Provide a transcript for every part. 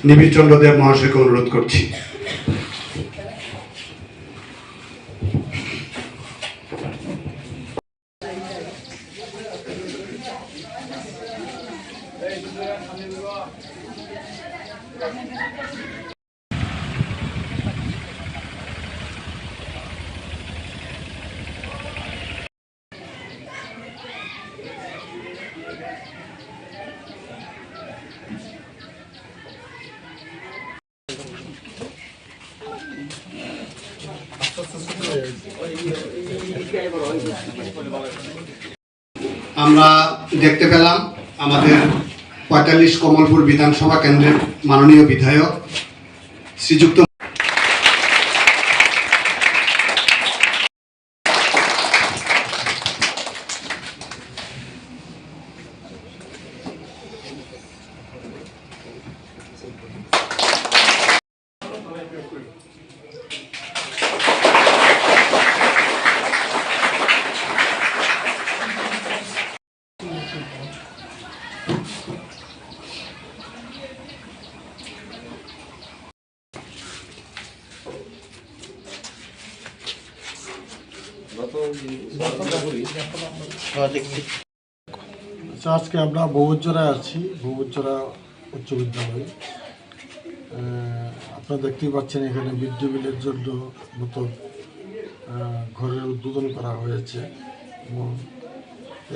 নিবিড় চন্দ্র দেব মহাশয়কে অনুরোধ করছি। আমরা দেখতে পেলাম আমাদের ৪৫ কমলপুর বিধানসভা কেন্দ্রের মাননীয় বিধায়ক শ্রীযুক্ত আজকে আমরা বহুজরায় আছি, বহুজরা উচ্চ বিদ্যালয়ে। আপনারা দেখতেই পাচ্ছেন এখানে মিড ডে মিলের জন্য নতুন ঘরের উদ্বোধন করা হয়েছে এবং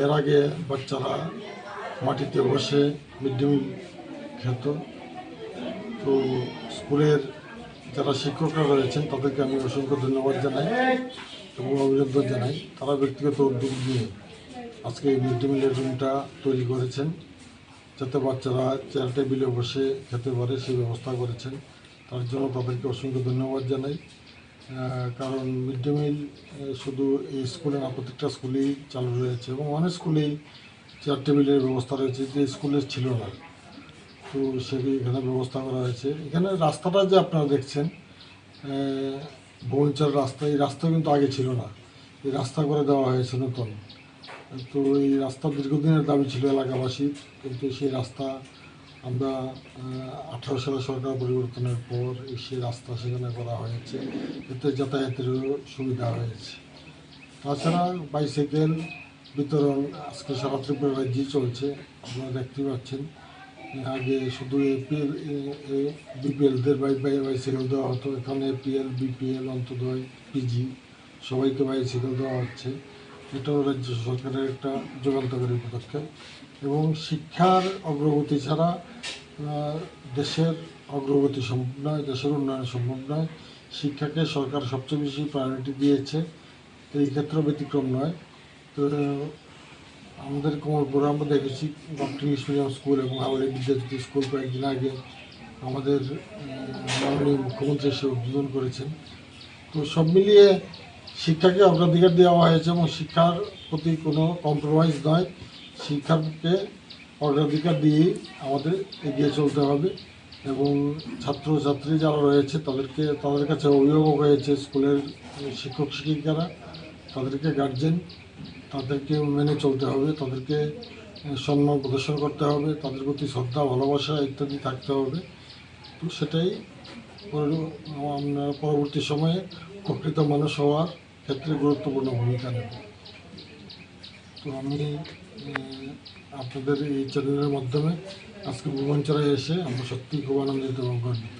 এর আগে বাচ্চারা মাটিতে বসে মিড ডে মিল খেত। তো স্কুলের যারা শিক্ষকরা রয়েছেন তাদেরকে আমি অসংখ্য ধন্যবাদ জানাই এবং অভিনন্দন জানাই। তারা ব্যক্তিগত উদ্যোগ নিয়ে আজকে এই মিড ডে মিলের রুমটা তৈরি করেছেন যাতে বাচ্চারা চেয়ার টেবিলে বসে খেতে পারে সেই ব্যবস্থা করেছেন। তার জন্য তাদেরকে অসংখ্য ধন্যবাদ জানাই। কারণ মিড ডে মিল শুধু এই স্কুলে না, প্রত্যেকটা স্কুলেই চালু রয়েছে এবং অনেক স্কুলেই চেয়ার টেবিলের ব্যবস্থা রয়েছে, যে স্কুলে ছিল না। তো সেটি এখানে ব্যবস্থা করা হয়েছে। এখানে রাস্তাটা যে আপনারা দেখছেন বৌঞ্চার রাস্তা, এই রাস্তা কিন্তু আগে ছিল না, এই রাস্তা করে দেওয়া হয়েছে নতুন। তো এই রাস্তা দীর্ঘদিনের দাবি ছিল এলাকাবাসীর, কিন্তু সেই রাস্তা আমরা 18 সালে সরকার পরিবর্তনের পর সেই রাস্তা সেখানে করা হয়েছে, এতে যাতায়াতেরও সুবিধা হয়েছে। তাছাড়া বাইসাইকেল বিতরণ আজকে সারা ত্রিপুরা রাজ্যেই চলছে, আপনারা দেখতে পাচ্ছেন। আগে শুধু বিপিএলদের বাইসাইকেল দেওয়া হতো, এখানে এপিএল, বিপিএল, অন্তোদয়, পিজি সবাইকে বাইসাইকেল দেওয়া হচ্ছে। এটাও রাজ্য সরকারের একটা যুগান্তকারী পদক্ষেপ এবং শিক্ষার অগ্রগতি ছাড়া দেশের অগ্রগতি সম্ভব নয়, দেশের উন্নয়ন সম্ভব নয়। শিক্ষাকে সরকার সবচেয়ে বেশি প্রায়োরিটি দিয়েছে, এই ক্ষেত্রে ব্যতিক্রম নয়। তো আমাদের কমলপুরে আমরা দেখেছি ডক্টর ইংলিশ মিডিয়াম স্কুল এবং হাওড়ি বিদ্যাজ্যোতি স্কুল কয়েকদিন আগে আমাদের মাননীয় মুখ্যমন্ত্রী এসে উদ্বোধন করেছেন। তো সব মিলিয়ে শিক্ষাকে অগ্রাধিকার দেওয়া হয়েছে এবং শিক্ষার প্রতি কোনো কম্প্রোমাইজ নয়। শিক্ষাকে অগ্রাধিকার দিয়েই আমাদের এগিয়ে চলতে হবে এবং ছাত্রছাত্রী যারা রয়েছে তাদের কাছে অভিভাবক হয়েছে স্কুলের শিক্ষক শিক্ষিকারা, তাদেরকে গার্জেন, তাদেরকে মেনে চলতে হবে, তাদেরকে সম্মান প্রদর্শন করতে হবে, তাদের প্রতি শ্রদ্ধা ভালোবাসা ইত্যাদি থাকতে হবে। তো সেটাই আমরা পরবর্তী সময়ে প্রকৃত মানুষ হওয়ার ক্ষেত্রে গুরুত্বপূর্ণ ভূমিকা নেব। তো আমি আপনাদের এই চ্যানেলের মাধ্যমে আজকে ভুবনচরে এসে আমরা সত্যিই খুব আনন্দিত এবং গর্বিত।